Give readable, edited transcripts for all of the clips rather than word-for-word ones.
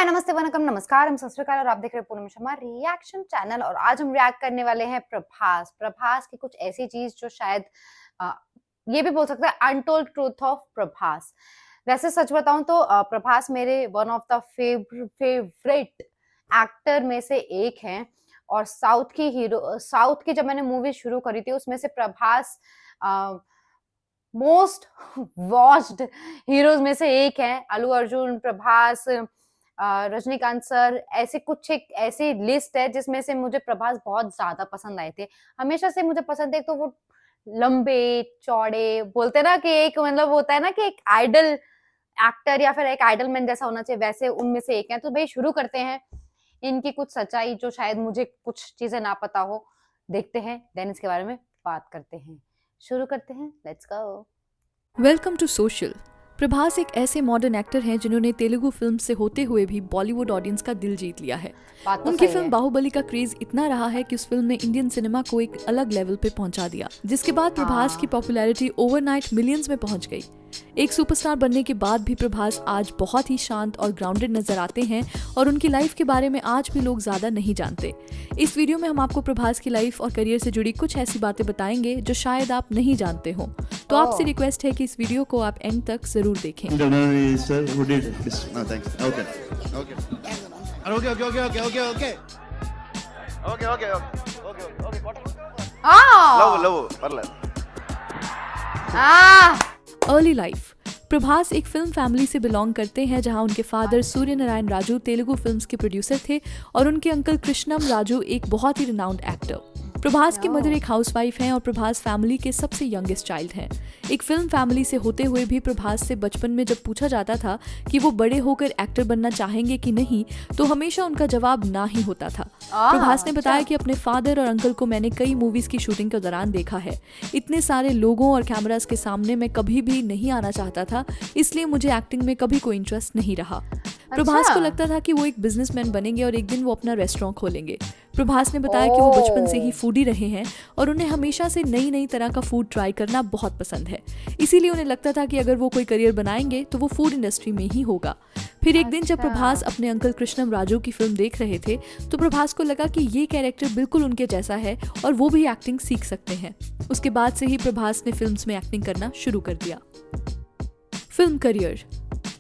नमस्ते, वनकम, नमस्कार, सत श्री अकाल और आप देख रहे हैं पूनम शर्मा रिएक्शन चैनल। और आज हम रिएक्ट करने वाले हैं प्रभास की कुछ ऐसी चीज जो शायद ये भी बोल सकते हैं अनटोल्ड ट्रूथ ऑफ प्रभास। वैसे सच बताऊं तो प्रभास मेरे one of the favourite actor में से एक हैं। और साउथ की जब मैंने मूवी शुरू करी थी उसमें से प्रभास मोस्ट वॉच्ड हीरोज में से एक है। अल्लू अर्जुन, प्रभास, रजनीकांत सर, ऐसे कुछ एक ऐसी लिस्ट है जिसमें से मुझे प्रभास बहुत ज्यादा पसंद आए थे। हमेशा से मुझे पसंद है। तो वो लंबे चौड़े बोलते ना कि एक मतलब होता है ना कि एक आइडल एक्टर या फिर एक आइडल मैन जैसा होना चाहिए, वैसे उनमें से एक है। तो भाई शुरू करते हैं इनकी कुछ सच्चाई जो शायद मुझे कुछ चीजें ना पता हो, देखते हैं देन इसके बारे में बात करते हैं। शुरू करते हैं, let's go. Welcome to social. Prabhas एक ऐसे मॉडर्न एक्टर हैं जिन्होंने तेलुगु फिल्म से होते हुए भी बॉलीवुड ऑडियंस का दिल जीत लिया है। उनकी फिल्म बाहुबली का क्रेज इतना रहा है कि उस फिल्म ने इंडियन सिनेमा को एक अलग लेवल पे पहुंचा दिया, जिसके बाद प्रभास की पॉपुलैरिटी ओवरनाइट मिलियंस में पहुंच गई। एक सुपरस्टार बनने के बाद भी प्रभास आज बहुत ही शांत और ग्राउंडेड नजर आते हैं और उनकी लाइफ के बारे में आज भी लोग ज्यादा नहीं जानते। इस वीडियो में हम आपको प्रभास की लाइफ और करियर से जुड़ी कुछ ऐसी बातें बताएंगे जो शायद आप नहीं जानते हो। तो आपसे रिक्वेस्ट है कि इस वीडियो को आप एंड तक जरूर देखें। Early life. प्रभास एक फिल्म फैमिली से बिलोंग करते हैं जहां उनके फादर सूर्य नारायण राजू तेलुगु फिल्म्स के प्रोड्यूसर थे और उनके अंकल कृष्णम राजू एक बहुत ही रिनाउंड एक्टर। प्रभास की मदर एक हाउसवाइफ हैं और प्रभास फैमिली के सबसे यंगेस्ट चाइल्ड हैं। एक फिल्म फैमिली से होते हुए भी प्रभास से बचपन में जब पूछा जाता था कि वो बड़े होकर एक्टर बनना चाहेंगे कि नहीं, तो हमेशा उनका जवाब ना ही होता था। प्रभास ने बताया कि अपने फादर और अंकल को मैंने कई मूवीज की शूटिंग के दौरान देखा है। इतने सारे लोगों और कैमरास के सामने मैं कभी भी नहीं आना चाहता था, इसलिए मुझे एक्टिंग में कभी कोई इंटरेस्ट नहीं रहा। प्रभास को लगता था कि वो एक बिजनेसमैन बनेंगे और एक दिन वो अपना रेस्टोरेंट खोलेंगे। प्रभास ने बताया कि वो बचपन से ही फूडी रहे हैं और उन्हें हमेशा से नई नई तरह का फूड ट्राई करना बहुत पसंद है, इसीलिए उन्हें लगता था कि अगर वो कोई करियर बनाएंगे तो वो फूड इंडस्ट्री में ही होगा। फिर एक दिन जब प्रभास अपने अंकल कृष्णम राजू की फिल्म देख रहे थे तो प्रभास को लगा कि ये कैरेक्टर बिल्कुल उनके जैसा है और वो भी एक्टिंग सीख सकते हैं। उसके बाद से ही प्रभास ने फिल्म्स में एक्टिंग करना शुरू कर दिया। Film career.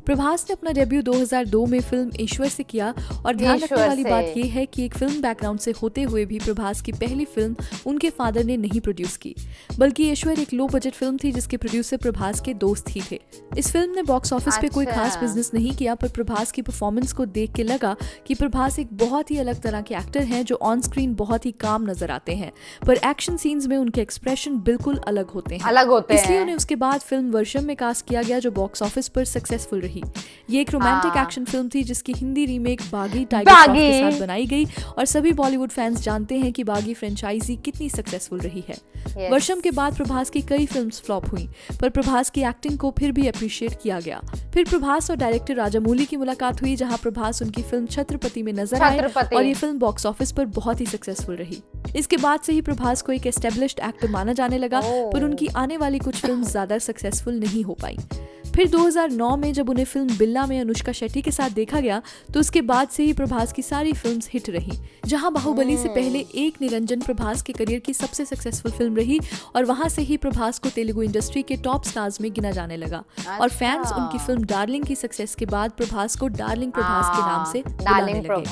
प्रभास ने अपना डेब्यू 2002 में फिल्म ईश्वर से किया और ध्यान रखने वाली बात यह है कि एक फिल्म बैकग्राउंड से होते हुए भी प्रभास की पहली फिल्म उनके फादर ने नहीं प्रोड्यूस की, बल्कि ईश्वर एक लो बजट फिल्म थी जिसके प्रोड्यूसर प्रभास के दोस्त ही थे। इस फिल्म ने बॉक्स ऑफिस पे कोई खास बिजनेस नहीं किया, पर प्रभास की परफॉर्मेंस को देख के लगा कि प्रभास एक बहुत ही अलग तरह के एक्टर हैं जो ऑन स्क्रीन बहुत ही काम नजर आते हैं, पर एक्शन सीन्स में उनके एक्सप्रेशन बिल्कुल अलग होते हैं। इसलिए उन्हें उसके बाद फिल्म वर्षम में कास्ट किया गया जो बॉक्स ऑफिस पर सक्सेसफुल रही। ये एक रोमांटिक एक्शन फिल्म थी जिसकी हिंदी रीमेक बागी टाइगर श्रॉफ के साथ बनाई गई और सभी बॉलीवुड फैंस जानते हैं कि बागी फ्रेंचाइजी कितनी सक्सेसफुल रही है। वर्षम के बाद प्रभास की कई फिल्म्स फ्लॉप हुई, पर प्रभास की एक्टिंग को फिर भी अप्रिशिएट किया गया। फिर प्रभास और डायरेक्टर राजामौली की मुलाकात हुई जहां प्रभास उनकी फिल्म छत्रपति में नजर आए और ये फिल्म बॉक्स ऑफिस पर बहुत ही सक्सेसफुल रही। इसके बाद से ही प्रभास को एक एस्टेब्लिश्ड एक्टर माना जाने लगा, पर उनकी आने वाली कुछ फिल्म्स ज्यादा सक्सेसफुल नहीं हो पाई। फिर 2009 में जब उन्हें फिल्म बिल्ला में अनुष्का शेट्टी के साथ देखा गया तो उसके बाद से ही प्रभास की सारी फिल्म्स हिट रही। जहां बाहुबली से पहले एक निरंजन प्रभास के करियर की सबसे सक्सेसफुल फिल्म रही और वहां से ही प्रभास को तेलुगु इंडस्ट्री के टॉप स्टार्स में गिना जाने लगा। और फैंस उनकी फिल्म डार्लिंग की सक्सेस के बाद प्रभास को डार्लिंग प्रभास के नाम से बुलाने लगे।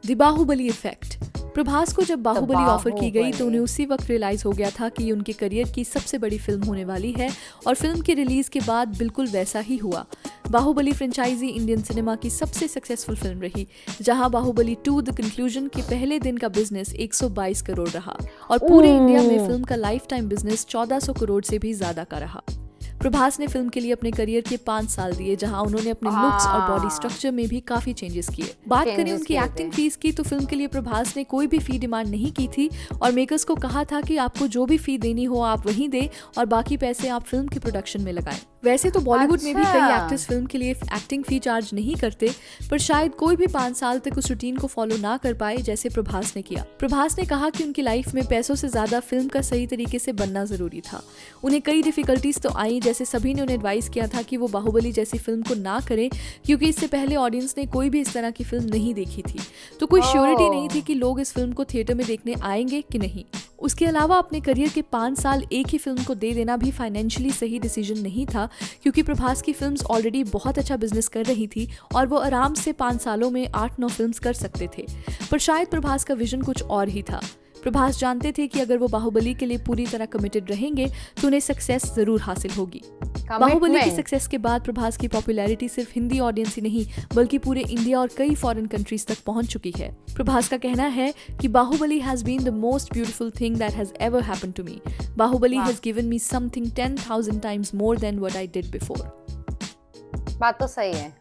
The Baahubali effect. प्रभास को जब बाहुबली ऑफर की गई तो उन्हें उसी वक्त रियलाइज हो गया था कि ये उनके करियर की सबसे बड़ी फिल्म होने वाली है और फिल्म के रिलीज के बाद बिल्कुल वैसा ही हुआ। बाहुबली फ्रेंचाइजी इंडियन सिनेमा की सबसे सक्सेसफुल फिल्म रही, जहां बाहुबली 2 द कंक्लूजन के पहले दिन का बिजनेस 122 करोड़ रहा और पूरे इंडिया में फिल्म का लाइफ टाइम बिजनेस 1400 करोड़ से भी ज्यादा का रहा। प्रभास ने फिल्म के लिए अपने करियर के 5 साल दिए, जहां उन्होंने अपने लुक्स और बॉडी स्ट्रक्चर में भी काफी चेंजेस किए। बात करें उनकी एक्टिंग फीस की तो फिल्म के लिए प्रभास ने कोई भी फी डिमांड नहीं की थी और मेकर्स को कहा था कि आपको जो भी फी देनी हो आप वहीं दें और बाकी पैसे आप फिल्म की प्रोडक्शन में लगाएं। वैसे तो बॉलीवुड में भी कई एक्टर्स फिल्म के लिए एक्टिंग फी चार्ज नहीं करते, पर शायद कोई भी 5 साल तक उस रूटीन को फॉलो ना कर पाए जैसे प्रभास ने किया। प्रभास ने कहा कि उनकी लाइफ में पैसों से ज्यादा फिल्म का सही तरीके से बनना जरूरी था। उन्हें कई डिफिकल्टीज तो आई, जैसे सभी ने उन्हें एडवाइस किया था कि वो बाहुबली जैसी फिल्म को ना करें, क्योंकि इससे पहले ऑडियंस ने कोई भी इस तरह की फिल्म नहीं देखी थी, तो कोई श्योरिटी नहीं थी कि लोग इस फिल्म को थिएटर में देखने आएंगे कि नहीं। उसके अलावा अपने करियर के 5 साल एक ही फिल्म को दे देना भी फाइनेंशियली सही डिसीजन नहीं था, क्योंकि प्रभास की फिल्म्स ऑलरेडी बहुत अच्छा बिजनेस कर रही थी और वो आराम से 5 सालों में 8-9 फिल्म्स कर सकते थे। पर शायद प्रभास का विजन कुछ और ही था। प्रभास जानते थे कि अगर वो बाहुबली के लिए पूरी तरह कमिटेड रहेंगे तो उन्हें सक्सेस जरूर हासिल होगी। बाहुबली की सक्सेस के बाद प्रभास की पॉपुलैरिटी सिर्फ हिंदी ऑडियंस ही नहीं बल्कि पूरे इंडिया और कई फॉरेन कंट्रीज तक पहुंच चुकी है। प्रभास का कहना है कि Baahubali has been the most beautiful thing that has ever happened to me. Baahubali has given me something 10,000 times more than what I did before. बात तो सही है।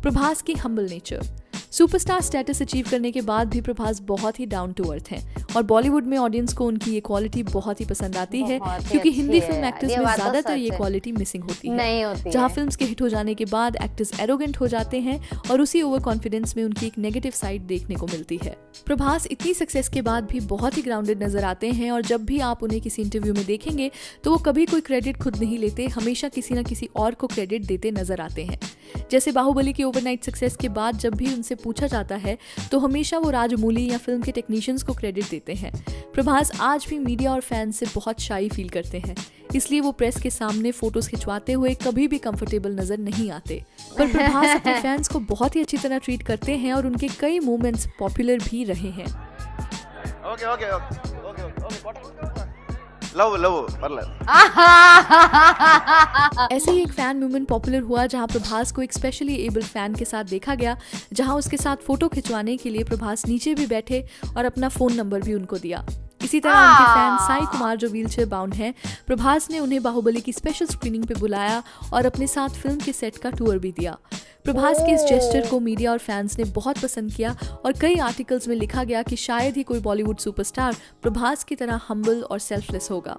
प्रभास की humble nature. Superstar status achieve करने के बाद भी प्रभास बहुत ही डाउन टू अर्थ हैं और बॉलीवुड में ऑडियंस को उनकी ये क्वालिटी बहुत ही पसंद आती है, क्योंकि हिंदी फिल्म एक्टर्स में ज्यादातर ये क्वालिटी मिसिंग होती है, जहाँ फिल्म्स के हिट हो जाने के बाद एक्टर्स एरोगेंट हो जाते हैं और उसी ओवर कॉन्फिडेंस में उनकी एक नेगेटिव साइड देखने को मिलती है। प्रभास इतनी सक्सेस के बाद भी बहुत ही ग्राउंडेड नजर आते हैं और जब भी आप उन्हें किसी इंटरव्यू में देखेंगे तो वो कभी कोई क्रेडिट खुद नहीं लेते, हमेशा किसी न किसी और को क्रेडिट देते नजर आते हैं। जैसे बाहुबली की ओवरनाइट सक्सेस के बाद जब भी उनसे पूछा जाता है तो हमेशा वो राजमौली या फिल्म के टेक्नीशियंस को क्रेडिट देते हैं। प्रभास आज भी मीडिया और फैंस से बहुत शाई फील करते हैं, इसलिए वो प्रेस के सामने फोटोज खिंचवाते हुए कभी भी कंफर्टेबल नजर नहीं आते। पर प्रभास अपने फैंस को बहुत ही अच्छी तरह ट्रीट करते हैं और उनके कई मूवमेंट्स पॉपुलर भी रहे हैं। ऐसे ही एक फैन मूवमेंट पॉपुलर हुआ जहां प्रभास को एक स्पेशली एबल्ड फैन के साथ देखा गया, जहां उसके साथ फोटो खिंचवाने के लिए प्रभास नीचे भी बैठे और अपना फोन नंबर भी उनको दिया। इसी तरह उनके फैन साई कुमार जो व्हीलचेयर बाउंड हैं, प्रभास ने उन्हें बाहुबली की स्पेशल स्क्रीनिंग पे बुलाया और अपने साथ फिल्म के सेट का टूर भी दिया। प्रभास के इस जेस्चर को मीडिया और फैंस ने बहुत पसंद किया और कई आर्टिकल्स में लिखा गया कि शायद ही कोई बॉलीवुड सुपरस्टार प्रभास की तरह हम्बल और सेल्फलेस होगा।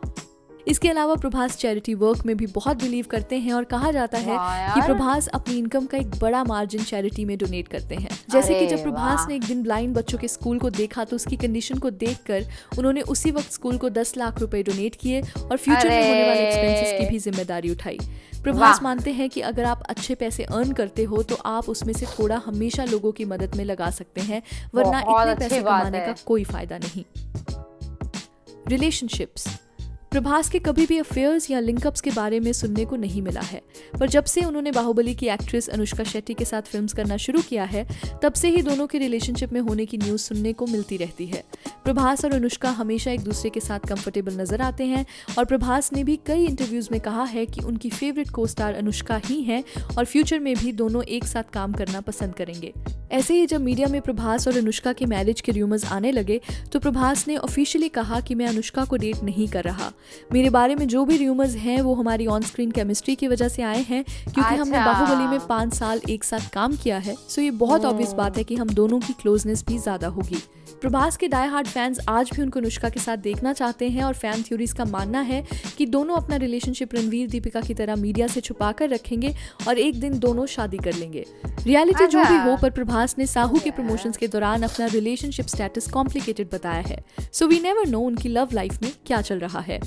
इसके अलावा प्रभास चैरिटी वर्क में भी बहुत बिलीव करते हैं और कहा जाता है कि प्रभास अपनी इनकम का एक बड़ा मार्जिन चैरिटी में डोनेट करते हैं। जैसे कि जब प्रभास ने एक दिन ब्लाइंड बच्चों के स्कूल को देखा तो उसकी कंडीशन को देखकर उन्होंने उसी वक्त स्कूल को 10 लाख रुपए डोनेट किए और फ्यूचर में होने वाले एक्सपेंसेस की भी जिम्मेदारी उठाई। प्रभास मानते हैं कि अगर आप अच्छे पैसे अर्न करते हो तो आप उसमें से थोड़ा हमेशा लोगों की मदद में लगा सकते हैं, वरना इतने पैसे कमाने का कोई फायदा नहीं। रिलेशनशिप्स। प्रभास के कभी भी अफेयर्स या लिंकअप्स के बारे में सुनने को नहीं मिला है, पर जब से उन्होंने बाहुबली की एक्ट्रेस अनुष्का शेट्टी के साथ फिल्म्स करना शुरू किया है तब से ही दोनों के रिलेशनशिप में होने की न्यूज़ सुनने को मिलती रहती है। प्रभास और अनुष्का हमेशा एक दूसरे के साथ कंफर्टेबल नजर आते हैं और प्रभास ने भी कई इंटरव्यूज में कहा है कि उनकी फेवरेट को स्टार अनुष्का ही हैं और फ्यूचर में भी दोनों एक साथ काम करना पसंद करेंगे। ऐसे ही जब मीडिया में प्रभास और अनुष्का के मैरिज के र्यूमर्स आने लगे तो प्रभास ने ऑफिशियली कहा कि मैं अनुष्का को डेट नहीं कर रहा। मेरे बारे में जो भी र्यूमर्स हैं वो हमारी ऑन स्क्रीन केमिस्ट्री की वजह से आए हैं, क्योंकि हमने बाहुबली में 5 साल एक साथ काम किया है, सो ये बहुत ऑब्वियस बात है कि हम दोनों की क्लोजनेस भी ज्यादा होगी। प्रभास के डाई हार्ड फैंस आज भी उनको अनुष्का के साथ देखना चाहते हैं और फैन थ्योरीज का मानना है कि दोनों अपना रिलेशनशिप रणवीर दीपिका की तरह मीडिया से छुपा कर रखेंगे और एक दिन दोनों शादी कर लेंगे। रियलिटी जो भी हो, पर प्रभास ने साहू के प्रमोशंस के दौरान अपना रिलेशनशिप स्टेटस कॉम्प्लिकेटेड बताया है, सो वी नेवर नो उनकी लव लाइफ में क्या चल रहा है।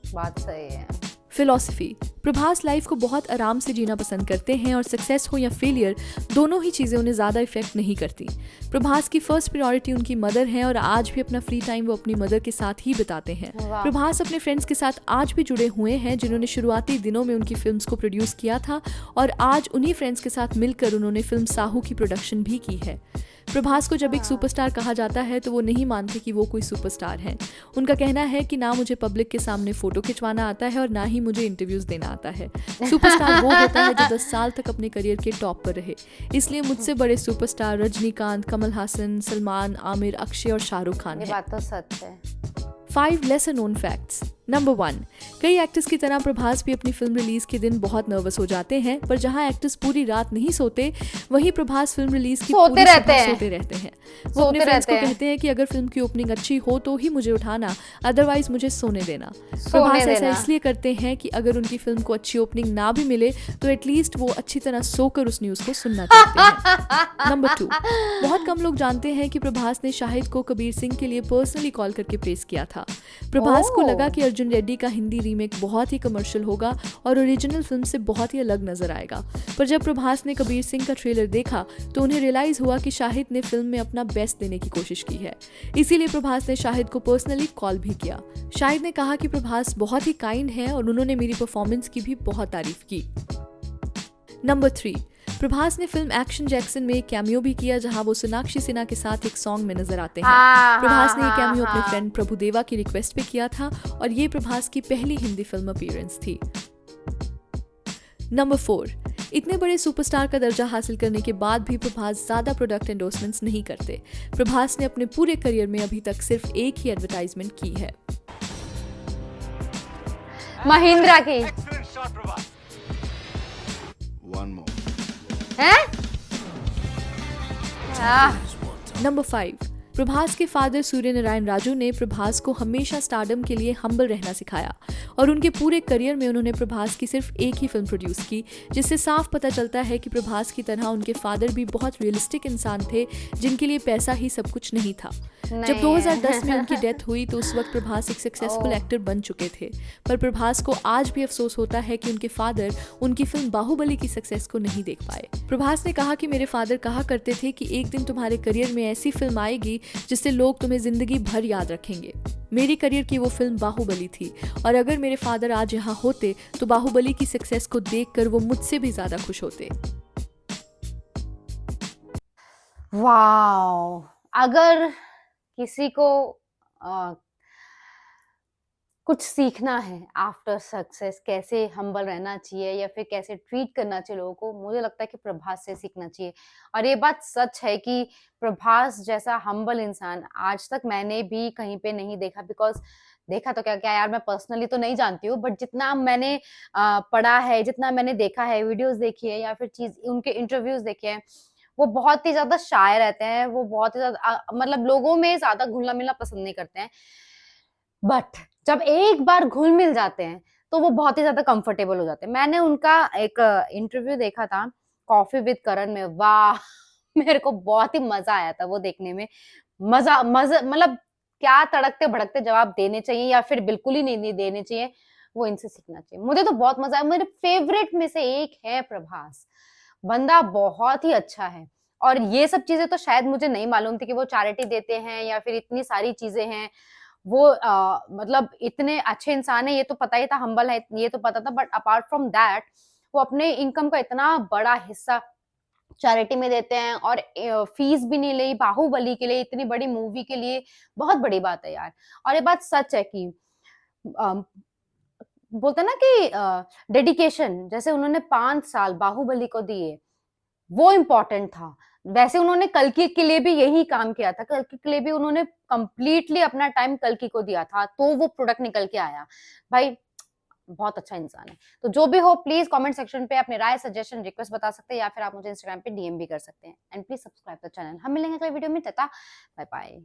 बात सही है। फिलॉसफी। प्रभास लाइफ को बहुत आराम से जीना पसंद करते हैं और सक्सेस हो या फेलियर दोनों ही चीज़ें उन्हें ज़्यादा इफेक्ट नहीं करती। प्रभास की फर्स्ट प्रायोरिटी उनकी मदर है और आज भी अपना फ्री टाइम वो अपनी मदर के साथ ही बिताते हैं। प्रभास अपने फ्रेंड्स के साथ आज भी जुड़े हुए हैं जिन्होंने शुरुआती दिनों में उनकी फिल्म्स को प्रोड्यूस किया था और आज उन्हीं फ्रेंड्स के साथ मिलकर उन्होंने फिल्म साहू की प्रोडक्शन भी की है। प्रभास को जब एक सुपरस्टार कहा जाता है तो वो नहीं मानते कि वो कोई सुपरस्टार हैं। उनका कहना है कि ना मुझे पब्लिक के सामने फोटो खिंचवाना आता है और ना ही मुझे इंटरव्यूज देना आता है। सुपरस्टार वो होता है जो 10 साल तक अपने करियर के टॉप पर रहे। इसलिए मुझसे बड़े सुपरस्टार रजनीकांत, कमल हासन, सलमान, आमिर, अक्षय और शाहरुख खान हैं। ये बात तो सच है। 5 lesser known facts। नंबर 1, कई एक्टर्स की तरह प्रभास भी अपनी फिल्म रिलीज के दिन बहुत नर्वस हो जाते हैं, पर जहां एक्टर्स पूरी रात नहीं सोते वहीं प्रभास फिल्म रिलीज की पूरी रात सोते रहते हैं। वो अपने फ्रेंड्स को कहते हैं कि अगर फिल्म की ओपनिंग अच्छी हो तो ही मुझे उठाना, अदरवाइज मुझे सोने देना। प्रभास ऐसा इसलिए करते हैं कि अगर उनकी फिल्म को अच्छी ओपनिंग ना भी मिले तो एटलीस्ट वो अच्छी तरह सोकर उस न्यूज को सुनना चाहते हैं। नंबर 2, बहुत कम लोग जानते हैं कि प्रभास ने शाहिद को कबीर सिंह के लिए पर्सनली कॉल करके प्रेस किया था। प्रभास को लगा कि अर्जुन रेड्डी का हिंदी रीमेक बहुत ही कमर्शियल होगा और ओरिजिनल फिल्म से बहुत ही अलग नजर आएगा। पर जब प्रभास ने कबीर सिंह का ट्रेलर देखा तो उन्हें रियलाइज हुआ कि शाहिद ने फिल्म में अपना बेस्ट देने की कोशिश की है। इसीलिए प्रभास ने शाहिद को पर्सनली कॉल भी किया। शाहिद ने कहा कि प्रभास बहुत ही काइंड है और उन्होंने मेरी परफॉर्मेंस की भी बहुत तारीफ की। नंबर 3, प्रभास ने फिल्म एक्शन जैक्सन में एक कैमियो भी किया जहां वो सोनाक्षी सिन्हा के साथ एक सॉन्ग में नजर आते हैं। प्रभास ने ये कैमियो अपने फ्रेंड प्रभुदेवा की रिक्वेस्ट पे किया था और ये प्रभास की पहली हिंदी फिल्म अपीयरेंस थी। नंबर 4, इतने बड़े सुपरस्टार का दर्जा हासिल करने के बाद भी प्रभास ज्यादा प्रोडक्ट एंडोर्समेंट्स नहीं करते। प्रभास ने अपने पूरे करियर में अभी तक सिर्फ एक ही एडवर्टाइजमेंट की है। महिंद्रा की हैं? नंबर 5, प्रभास के फादर सूर्य नारायण राजू ने प्रभास को हमेशा स्टारडम के लिए हम्बल रहना सिखाया और उनके पूरे करियर में उन्होंने प्रभास की सिर्फ एक ही फिल्म प्रोड्यूस की, जिससे साफ पता चलता है कि प्रभास की तरह उनके फादर भी बहुत रियलिस्टिक इंसान थे जिनके लिए पैसा ही सब कुछ नहीं था। जब 2010 में उनकी डेथ हुई तो उस वक्त प्रभास एक सक्सेसफुल एक्टर बन चुके थे, पर प्रभास को आज भी अफसोस होता है कि उनके फादर उनकी फिल्म बाहुबली की सक्सेस को नहीं देख पाए। प्रभास ने कहा कि मेरे फादर कहा करते थे कि एक दिन तुम्हारे करियर में ऐसी फिल्म आएगी जिससे लोग तुम्हें जिंदगी भर याद रखेंगे। मेरी करियर की वो फिल्म बाहुबली थी और अगर मेरे फादर आज यहाँ होते तो बाहुबली की सक्सेस को देखकर वो मुझसे भी ज्यादा खुश होते। वाओ, अगर किसी को कुछ सीखना है आफ्टर सक्सेस, कैसे हम्बल रहना चाहिए या फिर कैसे ट्रीट करना चाहिए लोगों को, मुझे लगता है कि प्रभास से सीखना चाहिए। और ये बात सच है कि प्रभास जैसा हम्बल इंसान आज तक मैंने भी कहीं पे नहीं देखा। बिकॉज देखा तो क्या क्या यार, मैं पर्सनली तो नहीं जानती हूँ, बट जितना मैंने पढ़ा है, जितना मैंने देखा है, वीडियोस देखी है या फिर चीज उनके इंटरव्यूज देखे हैं, वो बहुत ही ज्यादा शाय रहते हैं। वो बहुत ही ज्यादा मतलब लोगों में ज्यादा घुलना मिलना पसंद नहीं करते हैं, बट जब एक बार घुल मिल जाते हैं तो वो बहुत ही ज्यादा कंफर्टेबल हो जाते हैं। मैंने उनका एक इंटरव्यू देखा था कॉफी विद करण में, वाह मेरे को बहुत ही मजा आया था वो देखने में। मजा मजा मतलब क्या तड़कते भड़कते जवाब देने चाहिए या फिर बिल्कुल ही नहीं देने चाहिए, वो इनसे सीखना चाहिए। मुझे तो बहुत मजा आया, मेरे फेवरेट में से एक है प्रभास। बंदा बहुत ही अच्छा है और ये सब चीजें तो शायद मुझे नहीं मालूम थी कि वो चैरिटी देते हैं या फिर इतनी सारी चीजें हैं। वो मतलब इतने अच्छे इंसान है ये तो पता ही था, हम्बल है ये तो पता था, बट अपार्ट फ्रॉम दैट वो अपने इनकम का इतना बड़ा हिस्सा चैरिटी में देते हैं और फीस भी नहीं ली बाहुबली के लिए, इतनी बड़ी मूवी के लिए। बहुत बड़ी बात है यार। और ये बात सच है कि बोलते ना कि डेडिकेशन जैसे उन्होंने 5 साल बाहुबली को दिए, वो इम्पोर्टेंट था। वैसे उन्होंने कल्कि के लिए भी यही काम किया था, कल्कि के लिए भी उन्होंने कंप्लीटली अपना टाइम कल्कि को दिया था, तो वो प्रोडक्ट निकल के आया। भाई बहुत अच्छा इंसान है। तो जो भी हो प्लीज कमेंट सेक्शन पे अपनी राय, सजेशन, रिक्वेस्ट बता सकते हैं या फिर आप मुझे इंस्टाग्राम पे डीएम भी कर सकते हैं। And please subscribe the channel. हम मिलेंगे अगले वीडियो में, टाटा बाय बाय।